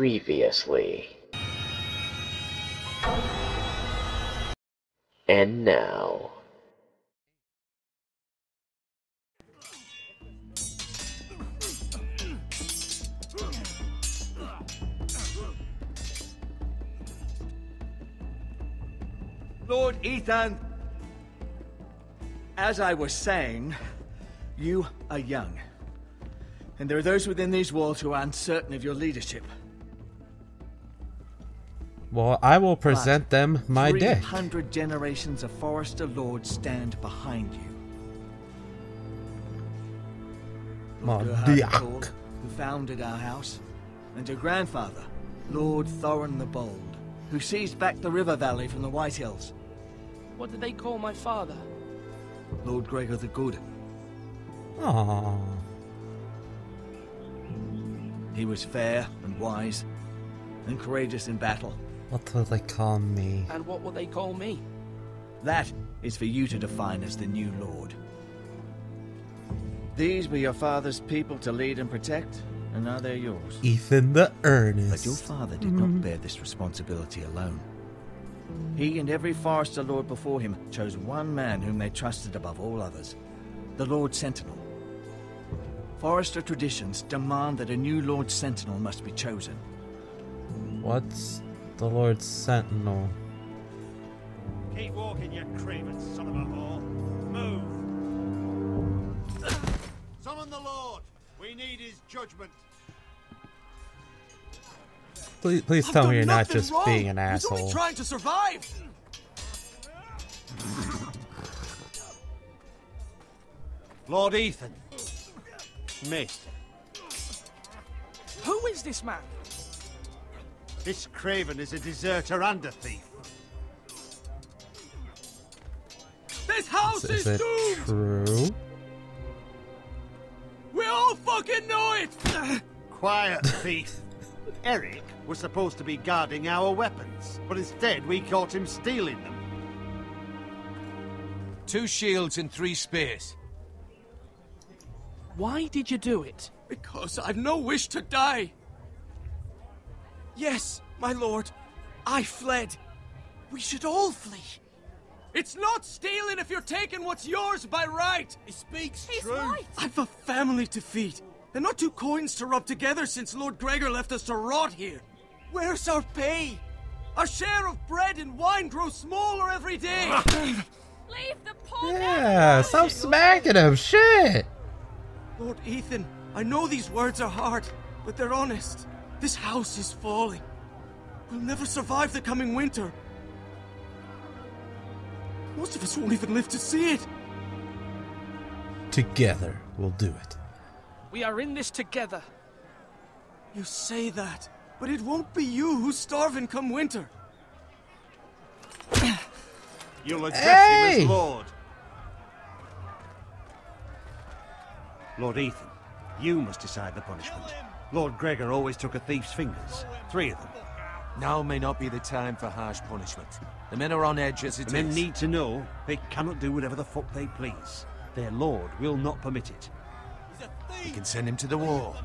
Previously. And now. Lord Ethan, as I was saying, you are young. And there are those within these walls who are uncertain of your leadership. Well, I will present them my day. 300 generations of Forester Lords stand behind you. My Your dick. who founded our house, and your grandfather, Lord Thorin the Bold, who seized back the river valley from the White Hills. What did they call my father? Lord Gregor the Good. Aww. He was fair and wise, and courageous in battle. What will they call me? And what will they call me? That is for you to define as the new Lord. These were your father's people to lead and protect, and now they're yours. Ethan the But Earnest. your father did not bear this responsibility alone. He and every Forester Lord before him chose one man whom they trusted above all others, the Lord Sentinel. Forester traditions demand that a new Lord Sentinel must be chosen. What's the Lord Sentinel? Keep walking, you craven son of a whore. Move! Summon the Lord! We need his judgment. Please tell me you're not just being an asshole. He's only trying to survive! Lord Ethan. Missed. Who is this man? This craven is a deserter and a thief. This house Is it true? We all fucking know it! Quiet, thief. Eric was supposed to be guarding our weapons, but instead we caught him stealing them. 2 shields and 3 spears. Why did you do it? Because I've no wish to die. Yes, my lord. I fled. We should all flee. It's not stealing if you're taking what's yours by right. He speaks He's truth. right. I've a family to feed, and not 2 coins to rub together since Lord Gregor left us to rot here. Where's our pay? Our share of bread and wine grows smaller every day. Leave the poor man Yeah, alone. stop smacking him. Shit. Lord Ethan, I know these words are hard, but they're honest. This house is falling. We'll never survive the coming winter. Most of us won't even live to see it. Together, we'll do it. We are in this together. You say that, but it won't be you who's starving come winter. You'll address Hey! him as Lord. Lord Ethan, you must decide the punishment. Lord Gregor always took a thief's fingers. 3 of them. Now may not be the time for harsh punishment. The men are on edge as it The men is. need to know they cannot do whatever the fuck they please. Their lord will not permit it. We can send him to the wall.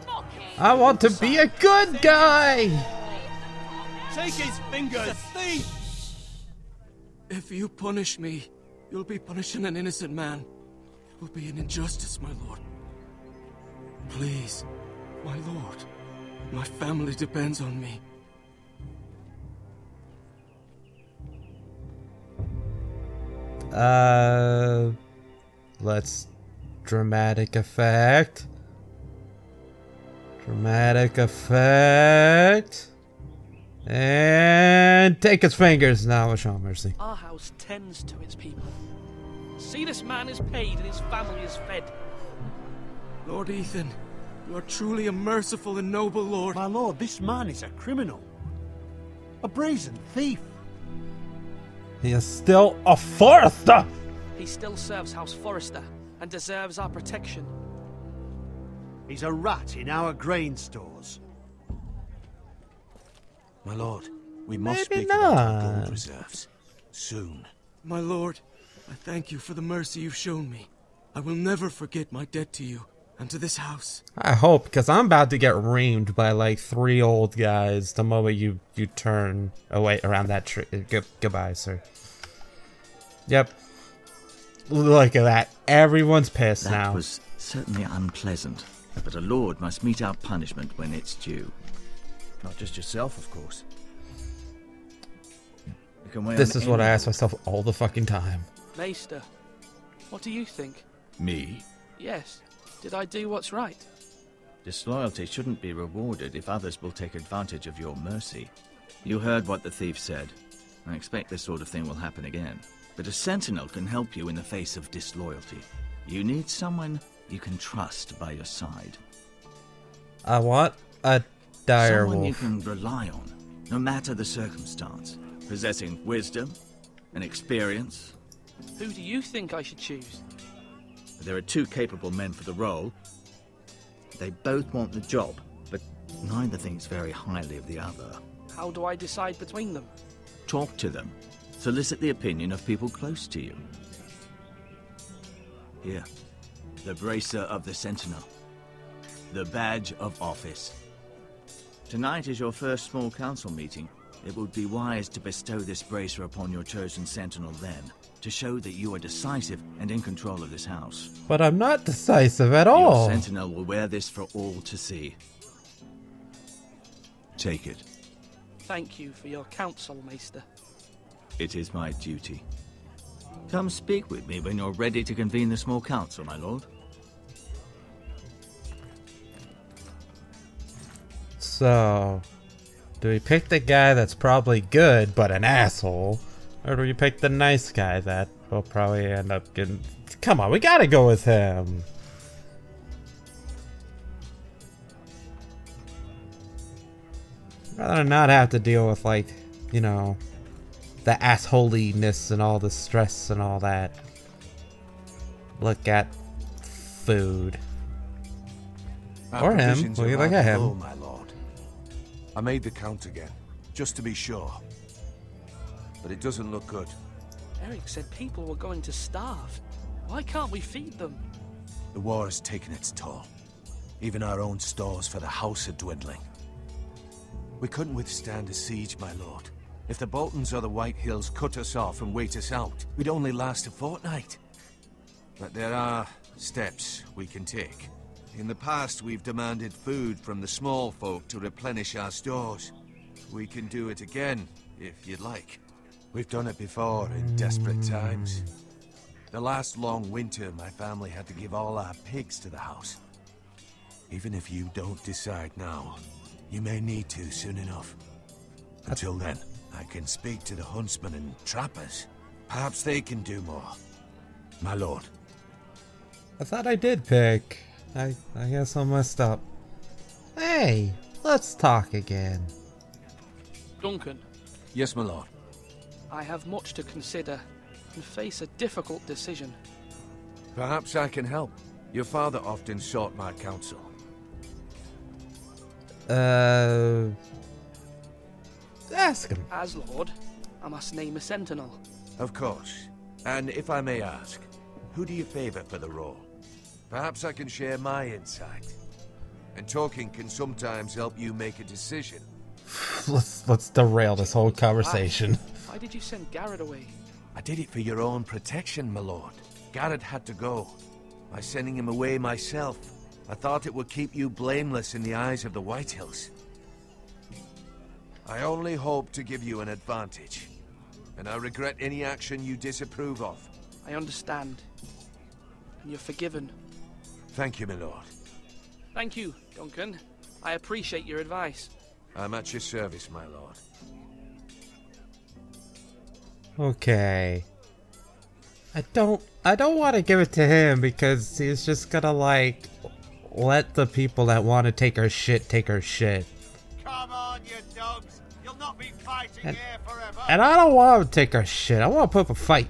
Fuck him. I want to be a good guy. Take his fingers! Thief! If you punish me, you'll be punishing an innocent man. It will be an injustice, my lord. Please, my lord. My family depends on me. Let's dramatic effect. Dramatic effect. And take his fingers now, show mercy. Our house tends to its people. See, this man is paid and his family is fed. Lord Ethan, you are truly a merciful and noble lord. My lord, this man is a criminal. A brazen thief. He is still a Forester. He still serves House Forester and deserves our protection. He's a rat in our grain stores. My lord, we must Maybe speak about our not. gold reserves. Soon. My lord, I thank you for the mercy you've shown me. I will never forget my debt to you and to this house. I hope, because I'm about to get reamed by like 3 old guys the moment you turn away around that tree. Goodbye, sir. Yep. Look at that. Everyone's pissed now. That was certainly unpleasant, but a lord must mete out punishment when it's due. Not just yourself, of course. You can weigh This on is what I anyone. ask myself all the fucking time. Maester, what do you think? Me? Yes. Did I do what's right? Disloyalty shouldn't be rewarded if others will take advantage of your mercy. You heard what the thief said. I expect this sort of thing will happen again. But a sentinel can help you in the face of disloyalty. You need someone you can trust by your side. I want a dire Someone you wolf. can rely on, no matter the circumstance. Possessing wisdom and experience. Who do you think I should choose? There are 2 capable men for the role. They both want the job, but neither thinks very highly of the other. How do I decide between them? Talk to them. Solicit the opinion of people close to you. Here, the bracer of the Sentinel. The badge of office. Tonight is your first small council meeting. It would be wise to bestow this bracer upon your chosen Sentinel then, to show that you are decisive and in control of this house. But I'm not decisive at Your all. Sentinel will wear this for all to see. Take it. Thank you for your counsel, Maester. It is my duty. Come speak with me when you're ready to convene the small council, my lord. So, do we pick the guy that's probably good but an asshole? Or do we pick the nice guy that will probably end up getting... Come on, we gotta go with him. Rather than not have to deal with, like, you know, the assholiness and all the stress and all that. Look at food. Our Or him. provisions Well, you are look at rather him. low, my lord. I made the count again, just to be sure. But it doesn't look good. Eric said people were going to starve. Why can't we feed them? The war has taken its toll. Even our own stores for the house are dwindling. We couldn't withstand a siege, my lord. If the Boltons or the White Hills cut us off and wait us out, we'd only last a fortnight. But there are steps we can take. In the past, we've demanded food from the small folk to replenish our stores. We can do it again, if you'd like. We've done it before in desperate times. The last long winter, my family had to give all our pigs to the house. Even if you don't decide now, you may need to soon enough. Until then, I can speak to the huntsmen and trappers. Perhaps they can do more. My lord. I thought I did pick. I guess I messed up. Hey, let's talk again. Duncan, Yes, my lord. I have much to consider and face a difficult decision. Perhaps I can help. Your father often sought my counsel. Ask him. As Lord, I must name a sentinel. Of course. And if I may ask, who do you favor for the role? Perhaps I can share my insight. And talking can sometimes help you make a decision. Let's derail this whole conversation. Why did you send Garrett away? I did it for your own protection, my lord. Garrett had to go. By sending him away myself, I thought it would keep you blameless in the eyes of the White Hills. I only hope to give you an advantage. And I regret any action you disapprove of. I understand. And you're forgiven. Thank you, my lord. Thank you, Duncan. I appreciate your advice. I'm at your service, my lord. Okay. I don't want to give it to him because he's just gonna like let the people that want to take our shit take our shit. Come on, you dogs. You'll not be fighting here forever. And I don't want to take our shit. I want to put up a fight.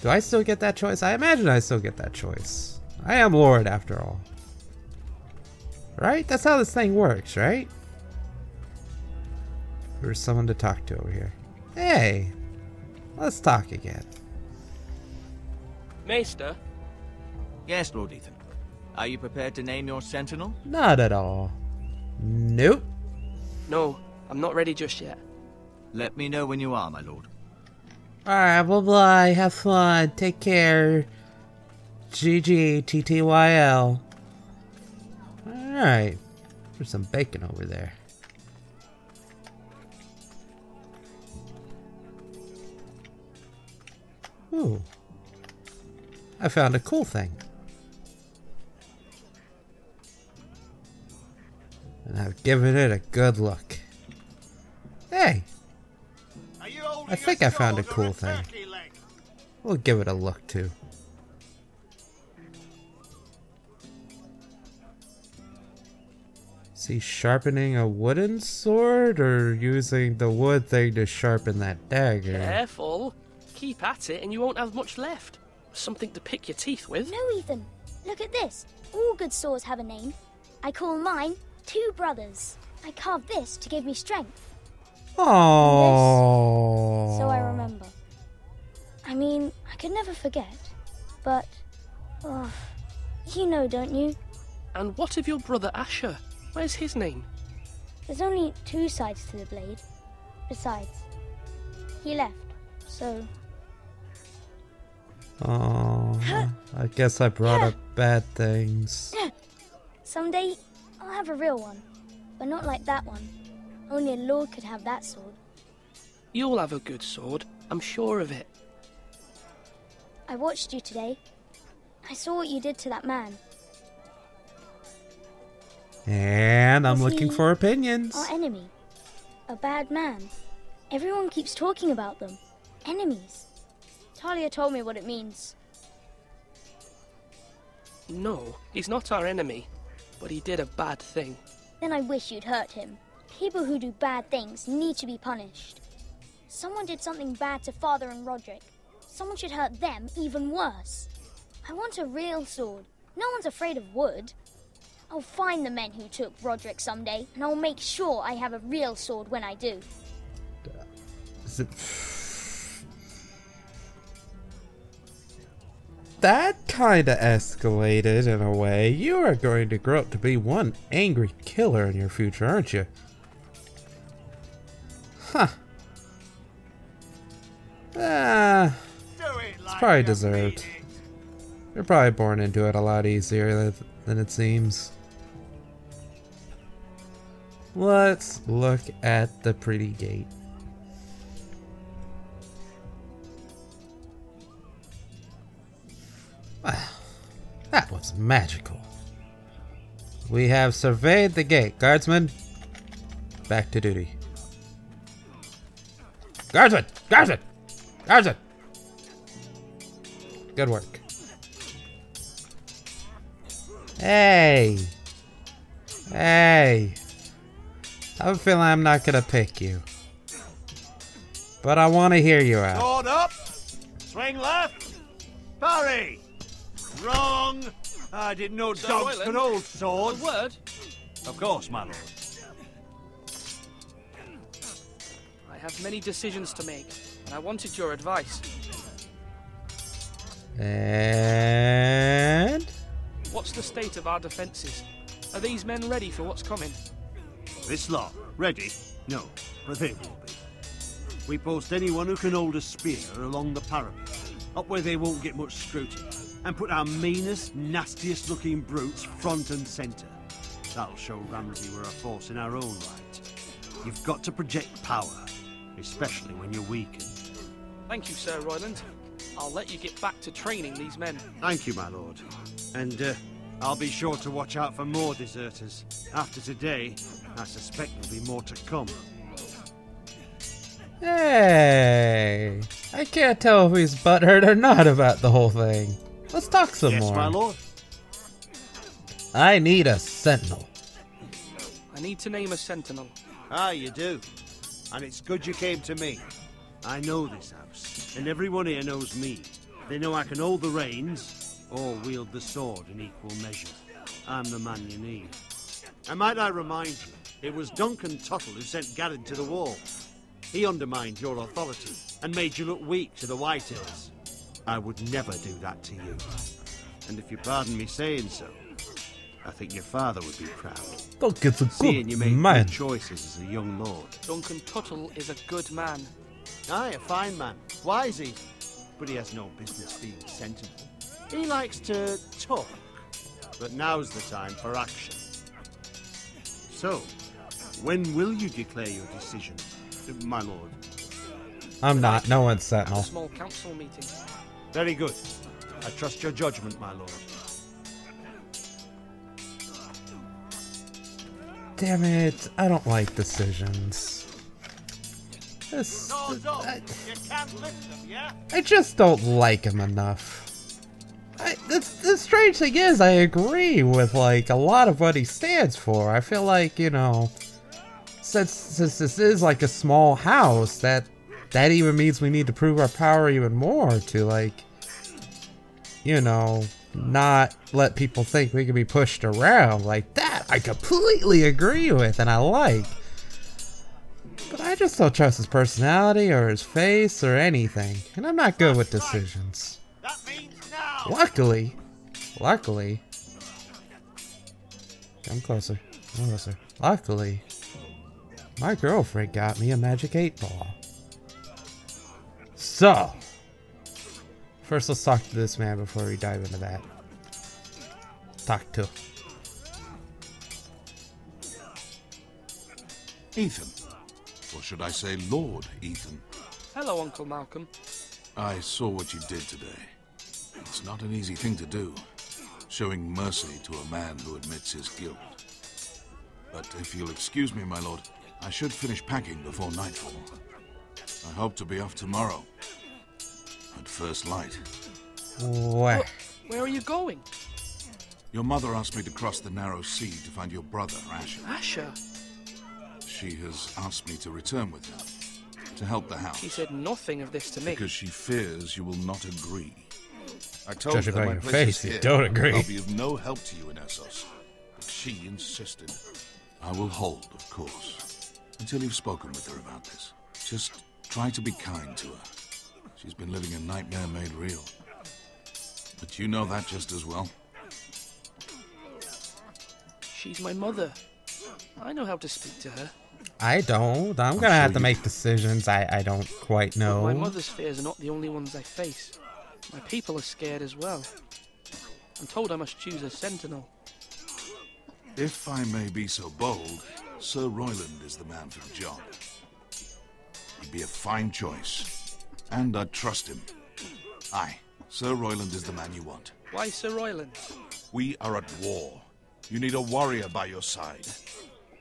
Do I still get that choice? I imagine I still get that choice. I am Lord after all. Right? That's how this thing works, right? There's someone to talk to over here. Hey. Let's talk again. Maester, Yes, Lord Ethan. Are you prepared to name your sentinel? Not at all. Nope. no, I'm not ready just yet. Let me know when you are, my lord. Alright, blah blah. Have fun. Take care. GG, TTYL. Alright. There's some bacon over there. Ooh. I found a cool thing. And I've given it a good look. Hey! I think I found a cool thing. We'll give it a look too. Is he sharpening a wooden sword or using the wood thing to sharpen that dagger? Careful. Keep at it and you won't have much left. Something to pick your teeth with. No, Ethan. Look at this. All good swords have a name. I call mine Two Brothers. I carved this to give me strength. Oh. So I remember. I mean, I could never forget. But, oh, you know, don't you? And what of your brother Asher? Where's his name? There's only two sides to the blade. Besides, he left, so... Oh, I guess I brought up bad things. Someday, I'll have a real one. But not like that one. Only a lord could have that sword. You'll have a good sword. I'm sure of it. I watched you today. I saw what you did to that man. And I'm Was looking he for opinions. Our enemy. A bad man. Everyone keeps talking about them. Enemies. Talia told me what it means. No, he's not our enemy. But he did a bad thing. Then I wish you'd hurt him. People who do bad things need to be punished. Someone did something bad to Father and Roderick. Someone should hurt them even worse. I want a real sword. No one's afraid of wood. I'll find the men who took Roderick someday, and I'll make sure I have a real sword when I do. Is it... That kinda escalated in a way. You are going to grow up to be one angry killer in your future, aren't you? Huh. It's probably deserved. You're probably born into it a lot easier than it seems. Let's look at the pretty gate. Wow, that was magical. We have surveyed the gate. Guardsmen, back to duty. Guardsmen! Guardsmen! Guardsmen! Good work. Hey! Hey! I have a feeling I'm not gonna pick you. But I want to hear you out. Sword up! Swing left! Parry! Wrong! I didn't know Sir dogs Royland, could hold A swords. word? Of course, my lord. I have many decisions to make, and I wanted your advice. And... What's the state of our defences? Are these men ready for what's coming? This lot, ready? No, but they will be. We post anyone who can hold a spear along the parapet, up where they won't get much scrutiny, and put our meanest, nastiest looking brutes front and centre. That'll show Ramsay we're a force in our own right. You've got to project power, especially when you're weakened. Thank you, Sir Royland. I'll let you get back to training these men. Thank you, my lord. And I'll be sure to watch out for more deserters. After today, I suspect there'll be more to come. Hey! I can't tell if he's butthurt or not about the whole thing. Let's talk some more. Yes, my lord. I need a sentinel. I need to name a sentinel. Ah, you do. And it's good you came to me. I know this house, and everyone here knows me. They know I can hold the reins, or wield the sword in equal measure. I'm the man you need. And might I remind you, it was Duncan Tuttle who sent Garrett to the wall. He undermined your authority and made you look weak to the Whitehills. I would never do that to you. And if you pardon me saying so, I think your father would be proud. Duncan's a Seeing good you made man. good choices as a young lord. Duncan Tuttle is a good man. Aye, a fine man. Wise he. But he has no business being sensible. He likes to talk. But now's the time for action. So, when will you declare your decision, my lord? I'm not. No one's At a Sentinel. small council meeting. Very good. I trust your judgment, my lord. Damn it. I don't like decisions. This, You can't lift them, yeah? I just don't like him enough. The strange thing is, I agree with, like, a lot of what he stands for. I feel like, you know, since this is, like, a small house, that even means we need to prove our power even more to, like, you know, not let people think we can be pushed around. Like, that I completely agree with and I like. But I just don't trust his personality or his face or anything. And I'm not good with decisions. That means now! Luckily, come closer, come closer. Luckily, my girlfriend got me a magic 8-ball. So, first let's talk to this man before we dive into that. Talk to. Ethan. Or should I say Lord Ethan? Hello, Uncle Malcolm. I saw what you did today. It's not an easy thing to do, showing mercy to a man who admits his guilt. But if you'll excuse me, my lord, I should finish packing before nightfall. I hope to be off tomorrow, at first light. Where? Where are you going? Your mother asked me to cross the narrow sea to find your brother, Asher. Asher? She has asked me to return with her, to help the house. She said nothing of this to me. Because she fears you will not agree. I told Judging her by my your place face, is you here. don't agree. I'll be of no help to you in Essos. But she insisted. I will hold, of course, until you've spoken with her about this. Just try to be kind to her. She's been living a nightmare made real. But you know that just as well. She's my mother. I know how to speak to her. I don't. I'm gonna have to make decisions I don't quite know. But my mother's fears are not the only ones I face. My people are scared as well. I'm told I must choose a sentinel. If I may be so bold, Sir Royland is the man for the job. He'd be a fine choice. And I'd trust him. Aye, Sir Royland is the man you want. Why Sir Royland? We are at war. You need a warrior by your side.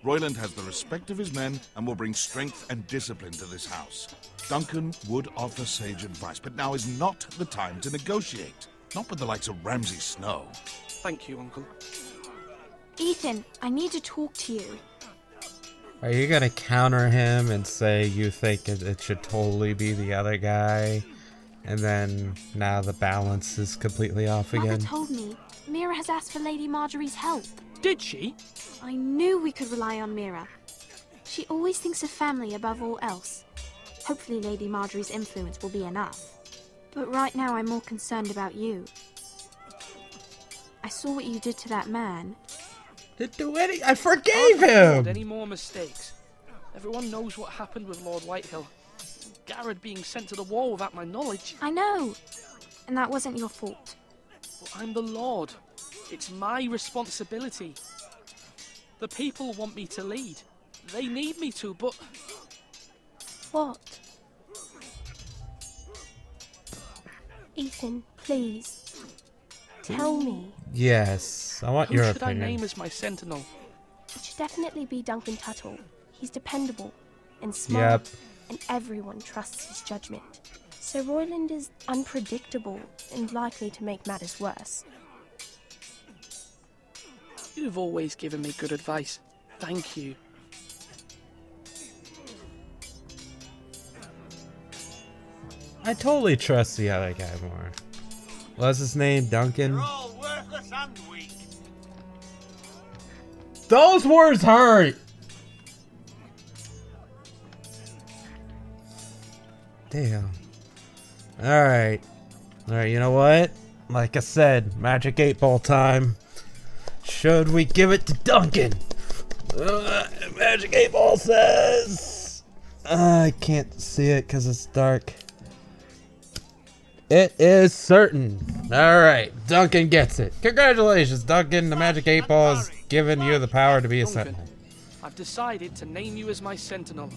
Royland has the respect of his men and will bring strength and discipline to this house. Duncan would offer sage advice, but now is not the time to negotiate. Not with the likes of Ramsay Snow. Thank you, Uncle. Ethan, I need to talk to you. Are you gonna counter him and say you think it should totally be the other guy? And then now the balance is completely off Mother again? told me Mira has asked for Lady Marjorie's help. Did she? I knew we could rely on Mira. She always thinks of family above all else. Hopefully Lady Marjorie's influence will be enough. But right now I'm more concerned about you. I saw what you did to that man. Didn't do any. I forgave Can't afford him! any more mistakes. Everyone knows what happened with Lord Whitehill. Garrett being sent to the war without my knowledge. I know. And that wasn't your fault. But I'm the Lord. It's my responsibility. The people want me to lead. They need me to, but... What? Ethan, please. Tell me. Yes, I want Who your should opinion. I name as my sentinel? It should definitely be Duncan Tuttle. He's dependable and smart, Yep. and everyone trusts his judgment. Sir Royland is unpredictable and likely to make matters worse. You've always given me good advice. Thank you. I totally trust the other guy more. What's his name? Duncan? You're all worthless and weak. Those words hurt! Damn. Alright. Alright, you know what? Like I said, Magic 8 Ball time. Should we give it to Duncan? Magic 8 Ball says... I can't see it because it's dark. It is certain. Alright, Duncan gets it. Congratulations, Duncan. The Magic 8 Ball has given you the power to be a Duncan, sentinel. I've decided to name you as my sentinel.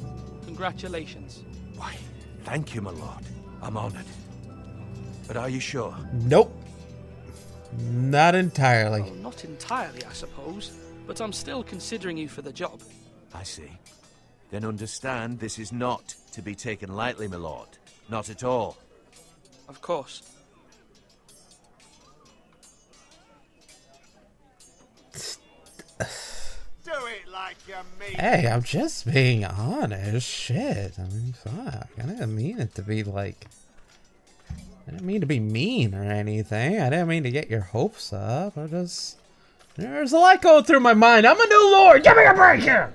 Congratulations. Why, thank you, my lord. I'm honored. But are you sure? Nope. Not entirely. Well, not entirely, I suppose. But I'm still considering you for the job. I see. Then understand this is not to be taken lightly, my lord. Not at all. Of course. Do it like you mean. Hey, I'm just being honest. Shit. I mean, fuck. I didn't mean it to be like... I didn't mean to be mean or anything. I didn't mean to get your hopes up. I just... There's a lot going through my mind. I'm a new lord. Give me a break here!